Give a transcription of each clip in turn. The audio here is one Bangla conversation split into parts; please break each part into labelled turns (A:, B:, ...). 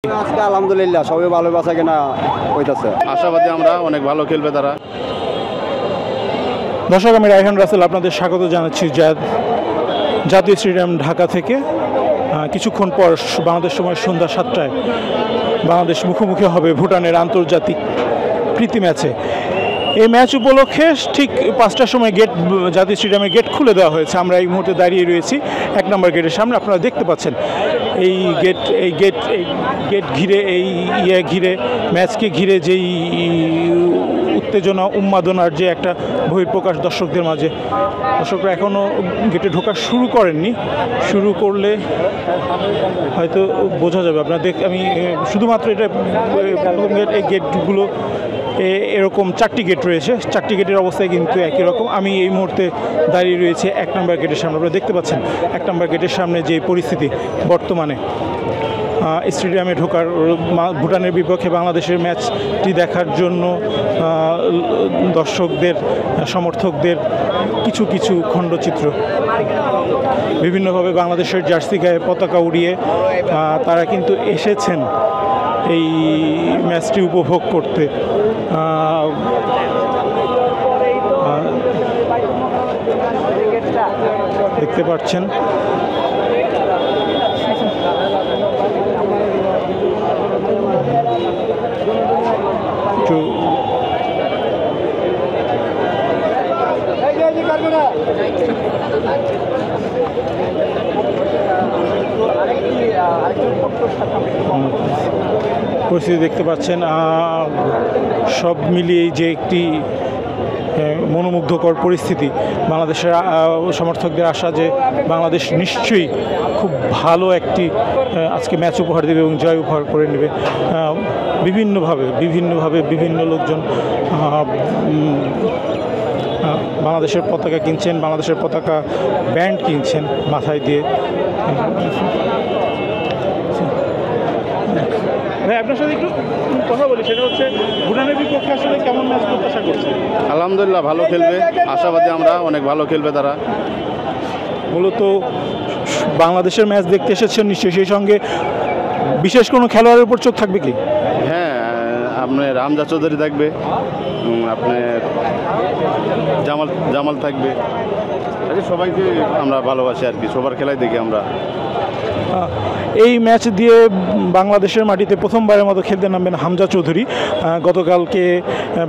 A: আজকে আলহামদুলিল্লাহ সবাই ভালো বাঁচা কিনা হইতাছে,
B: আশাবাদী আমরা অনেক ভালো খেলবে তারা।
C: দর্শক, আমি রায়হান রাসেল আপনাদের স্বাগত জানাচ্ছি জাতীয় স্টেডিয়াম ঢাকা থেকে। কিছুক্ষণ পর বাংলাদেশ সময় সন্ধ্যা 7টায় বাংলাদেশ মুখোমুখি হবে ভুটানের আন্তর্জাতিক প্রীতি ম্যাচে। এই ম্যাচ উপলক্ষে ঠিক 5টার সময় জাতীয় স্টেডিয়ামের গেট খুলে দেওয়া হয়েছে। আমরা এই মুহূর্তে দাঁড়িয়ে রয়েছি 1 নম্বর গেটের সামনে। আপনারা দেখতে পাচ্ছেন এই গেট ঘিরে ঘিরে ম্যাচকে ঘিরে যেই উত্তেজনা উন্মাদনার যে একটা বহিঃপ্রকাশ দর্শকদের মাঝে। দর্শকরা এখনও গেটে ঢোকা শুরু করেননি, শুরু করলে হয়তো বোঝা যাবে। আপনারা আমি শুধুমাত্র এটা এই গেটগুলো এরকম 4টি গেট রয়েছে, 4টি গেটের অবস্থায় কিন্তু একই রকম। আমি এই মুহূর্তে দাঁড়িয়ে রয়েছে 1 নম্বর গেটের সামনে। আপনারা দেখতে পাচ্ছেন 1 নম্বর গেটের সামনে যে পরিস্থিতি বর্তমানে। স্টেডিয়ামে ঢোকার ভুটানের বিপক্ষে বাংলাদেশের ম্যাচটি দেখার জন্য দর্শকদের সমর্থকদের কিছু খণ্ডচিত্র বিভিন্নভাবে বাংলাদেশের জার্সি গায়ে পতাকা উড়িয়ে তারা কিন্তু এসেছেন এই ম্যাচটি উপভোগ করতে। দেখতে পাচ্ছেন পরিস্থিতি দেখতে পাচ্ছেন। সব মিলিয়ে যে একটি মনোমুগ্ধকর পরিস্থিতি। বাংলাদেশের সমর্থকদের আশা যে বাংলাদেশ নিশ্চয়ই খুব ভালো একটি আজকে ম্যাচ উপহার দেবে এবং জয় উপহার করে নেবে। বিভিন্নভাবে বিভিন্ন লোকজন বাংলাদেশের পতাকা কিনছেন, বাংলাদেশের পতাকা ব্যান্ড কিনছেন মাথায় দিয়ে। ভাই, আপনার সাথে একটু কথা বলি, সেটা হচ্ছে ভুটানের বিপক্ষে আসলে কেমন ম্যাচ প্রত্যাশা করছে?
B: আলহামদুলিল্লাহ ভালো খেলবে, আশাবাদী আমরা অনেক ভালো খেলবে তারা।
C: মূলত বাংলাদেশের ম্যাচ দেখতে এসেছেন নিশ্চয়ই, সেই সঙ্গে বিশেষ কোনো খেলোয়াড়ের উপর চোখ থাকবে কি?
B: হ্যাঁ, আপনার হামজা চৌধুরী থাকবে, আপনার জামাল থাকবে। সবাইকে আমরা ভালোবাসি আর কি, সবার খেলাই দেখি আমরা।
C: এই ম্যাচ দিয়ে বাংলাদেশের মাটিতে প্রথমবারের মতো খেলতে নামবেন হামজা চৌধুরী। গতকালকে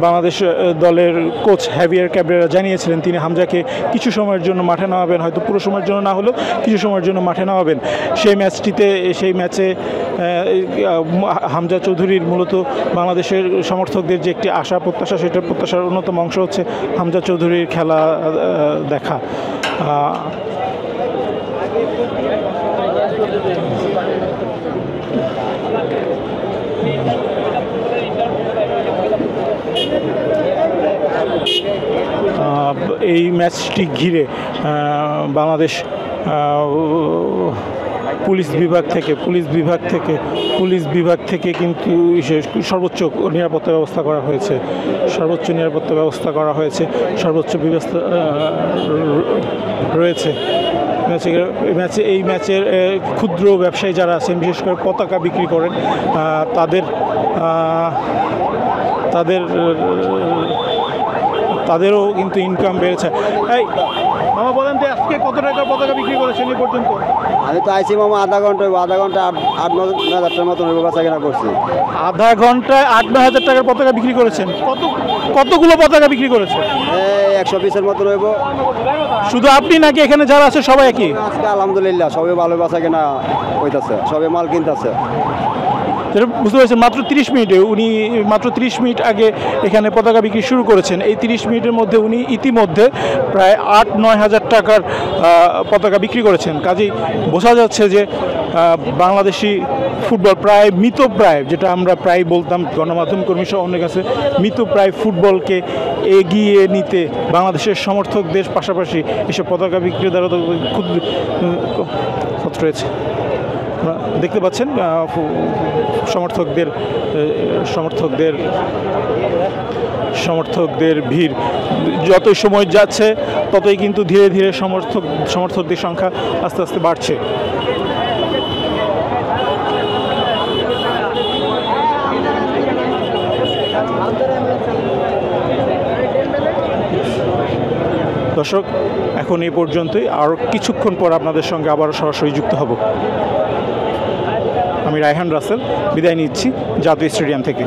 C: বাংলাদেশ দলের কোচ হ্যাভিয়ার ক্যাব্রেরা জানিয়েছিলেন তিনি হামজাকে কিছু সময়ের জন্য মাঠে নামাবেন, হয়তো পুরো সময়ের জন্য না হলেও কিছু সময়ের জন্য মাঠে নামাবেন। সেই ম্যাচে হামজা চৌধুরীর মূলত বাংলাদেশের সমর্থকদের যে একটি আশা প্রত্যাশা, সেটার প্রত্যাশার অন্যতম অংশ হচ্ছে হামজা চৌধুরীর খেলা দেখা। এই ম্যাচটি ঘিরে বাংলাদেশ পুলিশ বিভাগ থেকে কিন্তু সর্বোচ্চ নিরাপত্তা ব্যবস্থা করা হয়েছে, সর্বোচ্চ ব্যবস্থা রয়েছে এই ম্যাচের ক্ষুদ্র ব্যবসায়ী যারা আছেন, বিশেষ করে পতাকা বিক্রি করেন, তাদেরও কিন্তু ইনকাম বেড়েছে। এই মামা, বলেন তো আজকে কত টাকার পতাকা বিক্রি করেছেন এই পর্যন্ত?
A: আমি তো আইছি মামা আধা ঘন্টা 8-9 হাজার মতন বাঁচা কিনা করছি।
C: আধা ঘন্টায় 8-9 হাজার টাকার পতাকা বিক্রি করেছেন? কতগুলো পতাকা বিক্রি করেছেন?
A: 120-এর মতো রইব।
C: শুধু আপনি নাকি এখানে যারা আছে সবাই একই?
A: আজকে আলহামদুলিল্লাহ সবাই ভালো বাঁচা কিনা হইতাছে, সবাই মাল কিনতেছে।
C: যেটা বুঝতে পারছেন, মাত্র 30 মিনিটে উনি মাত্র 30 মিনিট আগে এখানে পতাকা বিক্রি শুরু করেছেন। এই 30 মিনিটের মধ্যে উনি ইতিমধ্যে প্রায় 8-9 হাজার টাকার পতাকা বিক্রি করেছেন। কাজেই বোঝা যাচ্ছে যে বাংলাদেশি ফুটবল প্রায় মৃতপ্রায়, যেটা আমরা প্রায় বলতাম গণমাধ্যম কর্মী সহ অনেক কাছে, মৃতপ্রায় ফুটবলকে এগিয়ে নিতে বাংলাদেশের সমর্থকদের পাশাপাশি এসব পতাকা বিক্রি দ্বারা ক্ষুদ্র রয়েছে। দেখতে পাচ্ছেন সমর্থকদের ভিড় যতই সময় যাচ্ছে ততই কিন্তু ধীরে ধীরে সমর্থকদের সংখ্যা আস্তে আস্তে বাড়ছে। দর্শক এখন এই পর্যন্তই, আর কিছুক্ষণ পর আপনাদের সঙ্গে আবারও সরাসরি যুক্ত হব। আমি রায়হান রাসেল বিদায় নিচ্ছি জাতীয় স্টেডিয়াম থেকে।